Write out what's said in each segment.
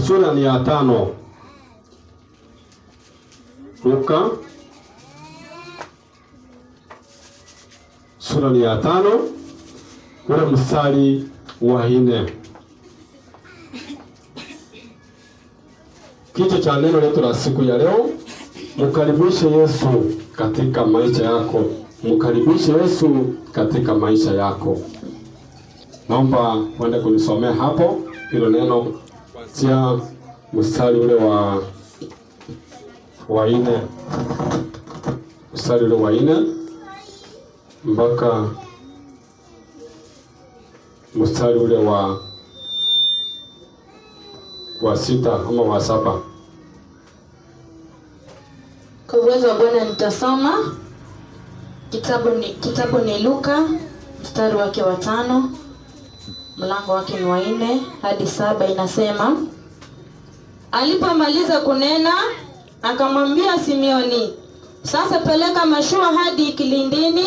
sura ni ya 5. Luka sura ni ya 5 ule mstari wa 4. Kichwa cha neno letu la siku ya leo, mkaribishe Yesu katika maisha yako. Mkaribishe Yesu katika maisha yako. Naomba uende kunisomea hapo hilo neno kuanzia mstari ule wa 4. Mstari ule wa 4 mpaka mstari ule wa 6 ama wa 7. Kwa uwezo wa Bwana nitasoma. Kitabu ni Luka, mstari wake wa 5, mlango wake ni wa 4 hadi 7. Inasema, alipomaliza kunena akamwambia Simeoni, sasa peleka mashua hadi kilindini,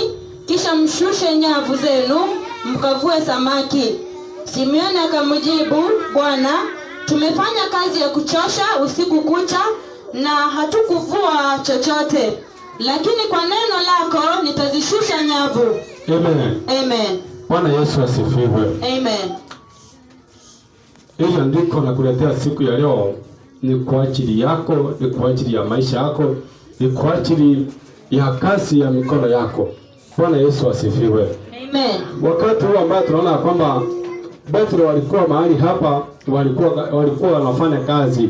kisha mshushe nyavu zenu mkavue samaki. Simeoni akamjibu, Bwana, tumefanya kazi ya kuchosha usiku kucha na hatukuvua chochote, lakini kwa neno lako nitazishusha nyavu. Amen. Amen. Bwana Yesu asifiwe. Amen. Hilo ndiko nakuletea siku ya leo, ni kwa ajili yako, ni kwa ajili ya maisha yako, ni kwa ajili ya kazi ya mikono yako. Bwana Yesu asifiwe. Amen. Wakati huu ambao tunaona kwamba Petro walikuwa mahali hapa, walikuwa wanafanya kazi,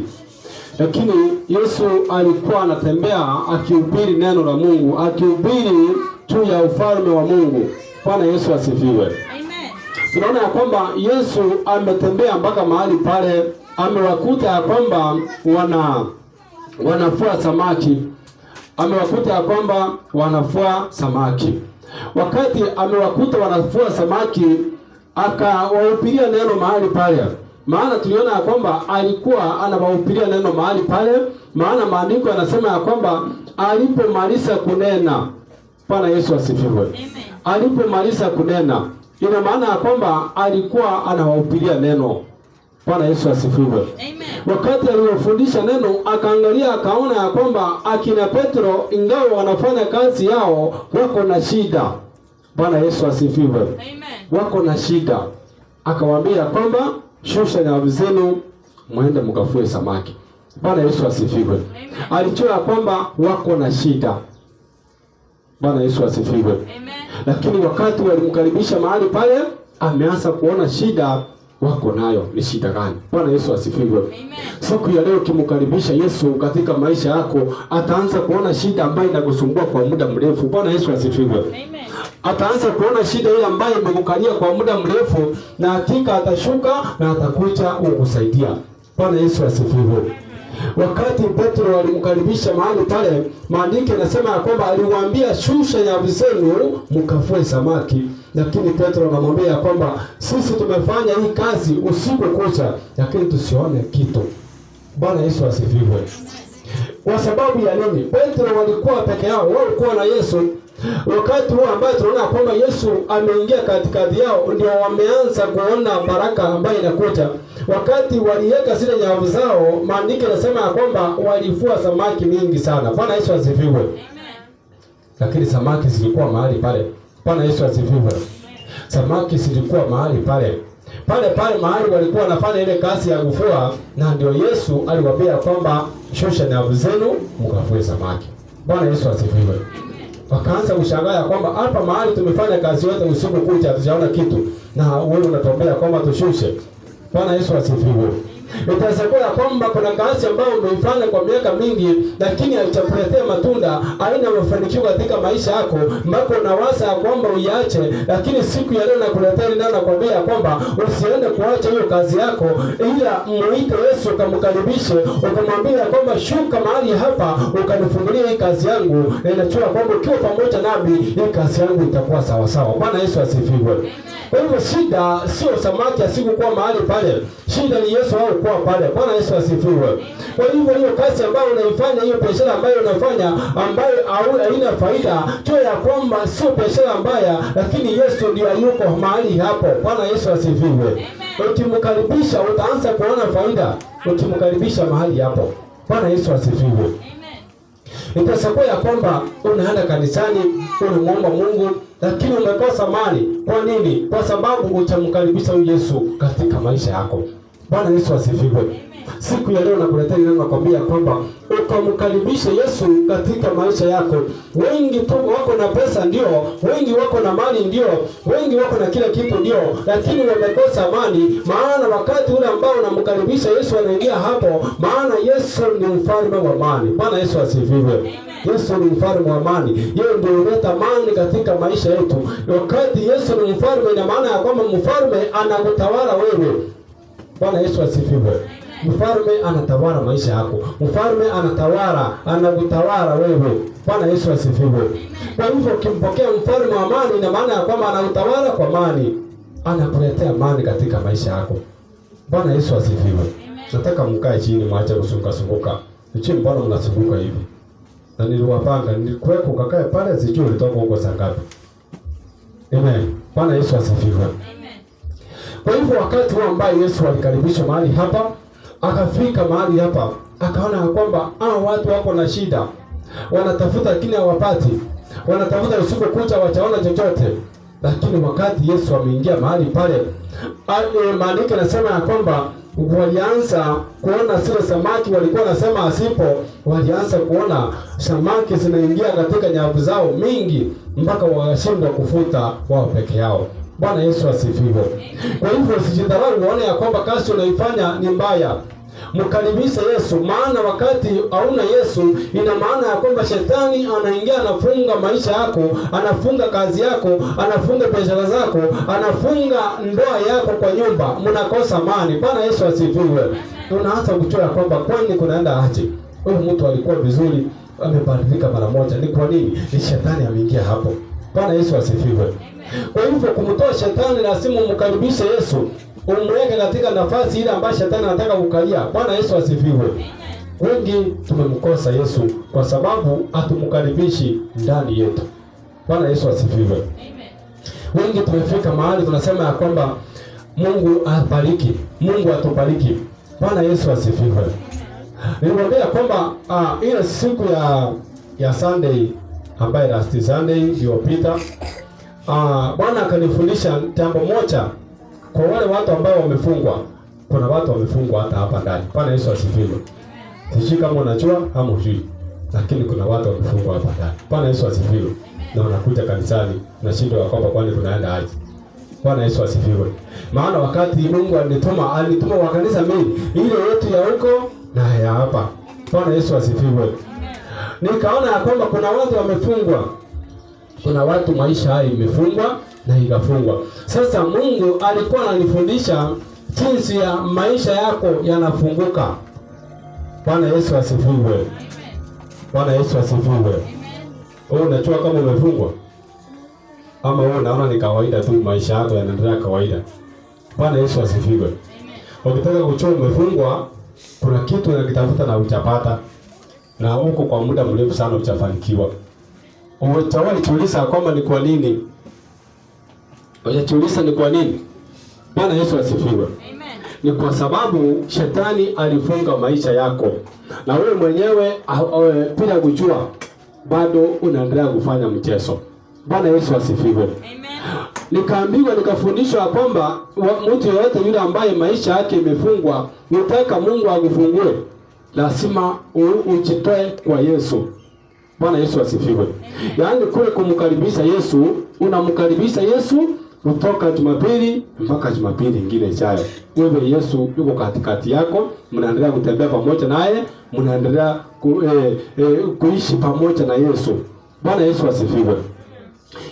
lakini Yesu alikuwa anatembea akihubiri neno la Mungu, akihubiri juu ya ufalme wa Mungu. Bwana Yesu asifiwe. Amen. Tunaona ya kwamba Yesu ametembea mpaka mahali pale, amewakuta ya kwamba wanafua samaki. Amewakuta ya kwamba wanafua samaki. Wakati amewakuta wanafua samaki, akawahubiria neno mahali pale. Maana tuliona ya kwamba alikuwa anawahubiria neno mahali pale, maana maandiko yanasema ya kwamba alipomaliza kunena. Bwana Yesu asifiwe. Alipomaliza kunena, ina maana ya kwamba alikuwa anawahubiria neno. Bwana Yesu asifiwe. Wakati aliwafundisha neno, akaangalia akaona ya kwamba akina Petro ingawa wanafanya kazi yao wako na shida. Bwana Yesu asifiwe. Wako na shida. Akawaambia kwamba shusha nyavu zenu muende mkafue samaki. Bwana Yesu asifiwe. Alijua kwamba wako na shida. Bwana Yesu asifiwe. Lakini wakati walimkaribisha mahali pale, ameanza kuona shida wako nayo. Ni shida gani? Bwana Yesu asifiwe. Siku ya leo kimkaribisha Yesu katika maisha yako, ataanza kuona shida ambayo inakusumbua kwa muda mrefu. Bwana Yesu asifiwe. Ataanza kuona shida ile ambayo imekukalia kwa muda mrefu, na hakika atashuka na atakuja kukusaidia. Bwana Yesu asifiwe. Wakati Petro alimkaribisha mahali pale, maandiko yanasema ya kwamba aliwaambia shusha nyavu zenu mkafue samaki. Lakini Petro anamwambia ya kwamba sisi tumefanya hii kazi usiku kucha, lakini tusione kitu. Bwana Yesu asifiwe. Kwa sababu ya nini? Petro walikuwa peke yao, wao walikuwa na Yesu. Wakati huo ambao tunaona kwamba Yesu ameingia katikati yao, ndio wameanza kuona baraka ambayo inakuja. Wakati waliweka zile nyavu zao, maandiko yanasema ya kwamba walifua samaki mingi sana. Bwana Yesu asifiwe. Amen. Lakini samaki zilikuwa mahali pale. Bwana Yesu asifiwe. Samaki zilikuwa mahali pale. Pale mahali walikuwa wanafanya ile kazi ya kufua, na ndio Yesu aliwaambia kwamba shusha nyavu zenu mkafue samaki. Bwana Yesu asifiwe. Wakaanza kushangaa kwamba hapa mahali tumefanya kazi yote usiku kucha hatujaona kitu, na wewe unatuambia kwamba tushushe. Bwana Yesu asifiwe. Itasemekana kwamba kuna kazi ambayo umeifanya kwa miaka mingi, lakini haijakuletea matunda, haina mafanikio katika maisha yako, mpaka unawaza kwamba uiache. Lakini siku ya leo nakuletea neno nakwambia kwamba usiende kuacha hiyo kazi yako, ila muite Yesu, ukamkaribishe, ukamwambia kwamba shuka mahali hapa ukanifungulie hii kazi yangu, na inajua kwamba ukiwa pamoja nami hii kazi yangu itakuwa sawa sawa. Bwana Yesu asifiwe. Kwa hivyo shida sio samaki asikuwa mahali pale. Shida ni Yesu au waliokuwa pale. Bwana Yesu asifiwe. Kwa hivyo hiyo kazi ambayo unaifanya, hiyo biashara ambayo unafanya ambayo haina faida, jua ya kwamba sio biashara mbaya, lakini Yesu ndiye yuko mahali hapo. Bwana Yesu asifiwe. Ukimkaribisha utaanza kuona faida, ukimkaribisha mahali hapo. Bwana Yesu asifiwe. Itasakuwa ya kwamba unaenda kanisani, unamwomba Mungu, lakini umekosa mali. Kwa nini? Kwa sababu hutamkaribisha Yesu katika maisha yako. Bwana Yesu asifiwe. Siku ya leo nakuletea neno nakwambia kwamba ukamkaribisha Yesu katika maisha yako. Wengi tu wako na pesa ndio, wengi wako na mali ndio, wengi wako na kila kitu ndio, lakini wamekosa amani. Maana wakati ule ambao unamkaribisha Yesu anaingia hapo, maana Yesu ni mfalme wa amani. Bwana Yesu asifiwe. Yesu ni mfalme wa amani. Yeye ndiye huleta amani katika maisha yetu. Wakati Yesu ni mfalme, ina maana ya kwamba mfalme anakutawala wewe. Bwana Yesu asifiwe. Mfalme anatawala maisha yako. Mfalme anakutawala wewe. Bwana Yesu asifiwe. Kwa hivyo ukimpokea mfalme wa amani, ina maana ya kwamba anakutawala kwa amani. Anakuletea amani katika maisha yako. Bwana Yesu asifiwe. Nataka mkae chini, mwache kusunguka. Nichini mbona mnasunguka hivi? Na niliwapanga, nilikuweko ukakae pale, sijui ulitoka huko saa ngapi. Amen. Bwana Yesu asifiwe. Amen. Kwa hivyo wakati huo ambaye Yesu alikaribishwa mahali hapa, akafika mahali hapa, akaona kwamba watu wako na shida. Wanatafuta lakini hawapati. Wanatafuta usiku kucha wachaona chochote. Lakini wakati Yesu ameingia mahali pale, maandiko yanasema ya kwamba walianza kuona zile samaki walikuwa nasema asipo, walianza kuona samaki zinaingia katika nyavu zao mingi mpaka washindwa kufuta wao peke yao. Bwana Yesu asifiwe. Kwa hivyo usijidharau uone ya kwamba kazi unaifanya ni mbaya. Mkaribishe Yesu, maana wakati hauna Yesu, ina maana ya kwamba shetani anaingia, anafunga maisha yako, anafunga kazi yako, anafunga biashara zako, anafunga ndoa yako kwa nyumba, mnakosa amani. Bwana Yesu asifiwe. Unaanza kuchoka kwamba kwani kunaenda aje? Huyu mtu alikuwa vizuri, amebadilika mara moja. Ni kwa nini? Ni shetani ameingia hapo. Bwana Yesu asifiwe. Kwa hivyo kumtoa shetani lazima umkaribishe Yesu. Umweke katika nafasi ile ambayo shetani anataka kukalia. Bwana Yesu asifiwe. Wengi tumemkosa Yesu kwa sababu hatumkaribishi ndani yetu. Bwana Yesu asifiwe. Wengi tumefika mahali tunasema ya kwamba Mungu abariki, Mungu atubariki. Bwana Yesu asifiwe. Nilimwambia kwamba ile siku ya Sunday ambaye last Sunday iliyopita, Bwana akanifundisha jambo moja. Kwa wale watu ambao wamefungwa, kuna watu wamefungwa hata hapa ndani. Bwana Yesu asifiwe. Sijui kama unajua ama hujui, lakini kuna watu wamefungwa hapa ndani. Bwana Yesu asifiwe. Na wanakuja kanisani na shida ya kwamba kwani kunaenda aje. Bwana Yesu asifiwe. Maana wakati Mungu alituma wa kanisa mengi, ile yetu ya huko na ya hapa. Bwana Yesu asifiwe. Nikaona ya kwamba kuna watu wamefungwa. Kuna watu maisha haya imefungwa na ikafungwa. Sasa Mungu alikuwa ananifundisha jinsi ya maisha yako yanafunguka. Bwana Yesu asifiwe. Bwana Yesu asifiwe. Wewe unajua kama umefungwa? Ama wewe unaona ni kawaida tu, maisha yako yanaendelea kawaida? Bwana Yesu asifiwe. Ukitaka kujua umefungwa, kuna kitu unakitafuta na uchapata, na huko kwa muda mrefu sana uchafanikiwa. Utawahi kuuliza kwamba ni kwa nini? Unajiuliza ni kwa nini? Bwana Yesu asifiwe. Amen. Ni kwa sababu shetani alifunga maisha yako. Na wewe mwenyewe bila kujua bado unaendelea kufanya mchezo. Bwana Yesu asifiwe. Amen. Nikaambiwa nikafundishwa kwamba mtu yote yule ambaye maisha yake imefungwa, unataka Mungu akufungue, lazima ujitoe kwa Yesu. Bwana Yesu asifiwe. Yaani kule kumkaribisha Yesu, unamkaribisha Yesu kutoka Jumapili mpaka Jumapili nyingine ijayo. Wewe Yesu yuko katikati yako, mnaendelea kutembea pamoja naye, mnaendelea kuishi pamoja na Yesu. Bwana Yesu asifiwe.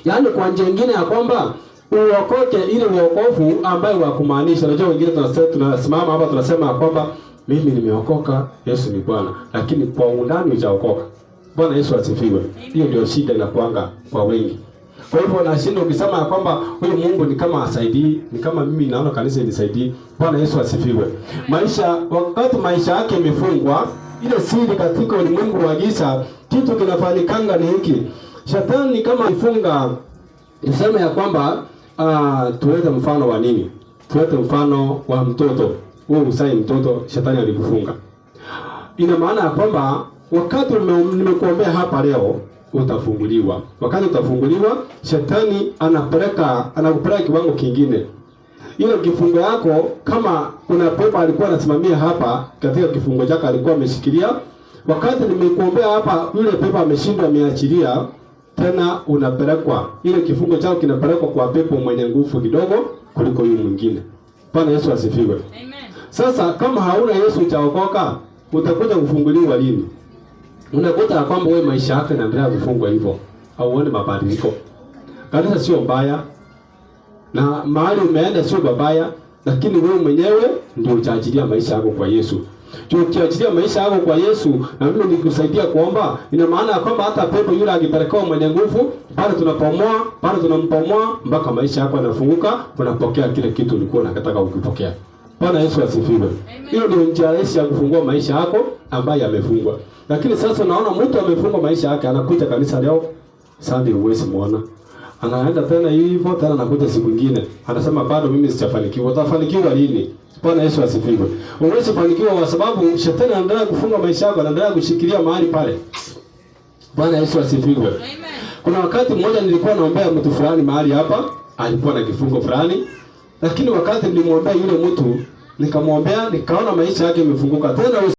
Yaani kwa njia nyingine ya kwamba uokoke ile uokovu ambayo wa kumaanisha. Unajua wengine tunasimama hapa tunasema kwamba mimi nimeokoka, Yesu ni Bwana, lakini kwa undani hujaokoka. Bwana Yesu asifiwe. Hiyo ndio shida inakuanga kwa wengi. Kwa hivyo nashinda ukisema ya kwamba huyu Mungu ni kama asaidii, ni kama mimi naona kanisa inisaidii. Bwana Yesu asifiwe. Wakati maisha yake imefungwa, ile siri katika ulimwengu wa giza, kitu kinafanyikanga ni hiki. Shetani kama ifunga, niseme ya kwamba tuwete mfano wa nini? Tuwete mfano wa mtoto. Wewe usai mtoto, shetani alikufunga. Ina maana ya kwamba wakati nimekuombea hapa leo utafunguliwa. Wakati utafunguliwa, shetani anakupeleka kiwango kingine. Ile kifungo yako, kama kuna pepo alikuwa anasimamia hapa katika kifungo chako alikuwa ameshikilia, wakati nimekuombea hapa yule pepo ameshindwa, ameachilia, tena unapelekwa, ile kifungo chako kinapelekwa kwa pepo mwenye nguvu kidogo kuliko yule mwingine. Bwana Yesu asifiwe. Amen. Sasa kama hauna Yesu chaokoka, utakuja kufunguliwa lini? Unakuta kwamba wewe maisha yako yanaendelea kufungwa hivyo. Hauone mabadiliko. Kanisa sio mbaya. Na mahali umeenda sio babaya, lakini wewe mwenyewe ndio utaachilia maisha yako kwa Yesu. Ukiachilia maisha yako kwa Yesu, na mimi nikusaidia kuomba, ina maana ya kwamba hata pepo yule akipelekwa mwenye nguvu, pale tunampomoa mpaka maisha yako yanafunguka, unapokea kile kitu ulikuwa unataka ukipokea. Bwana Yesu asifiwe. Hiyo ndio njia rahisi ya kufungua maisha yako ambayo yamefungwa. Lakini sasa naona mtu amefungwa maisha yake, anakuja kanisa leo, Sunday huwezi muona. Anaenda tena hivyo, tena anakuja siku nyingine. Anasema bado mimi sijafanikiwa. Utafanikiwa lini? Bwana Yesu asifiwe. Huwezi fanikiwa kwa sababu shetani anaendelea kufunga maisha yako, anaendelea kushikilia mahali pale. Bwana Yesu asifiwe. Amen. Kuna wakati mmoja nilikuwa naombea mtu fulani mahali hapa, alikuwa na kifungo fulani. Lakini wakati nilimwombea yule mtu, nikamwombea, nikaona maisha yake yamefunguka tena.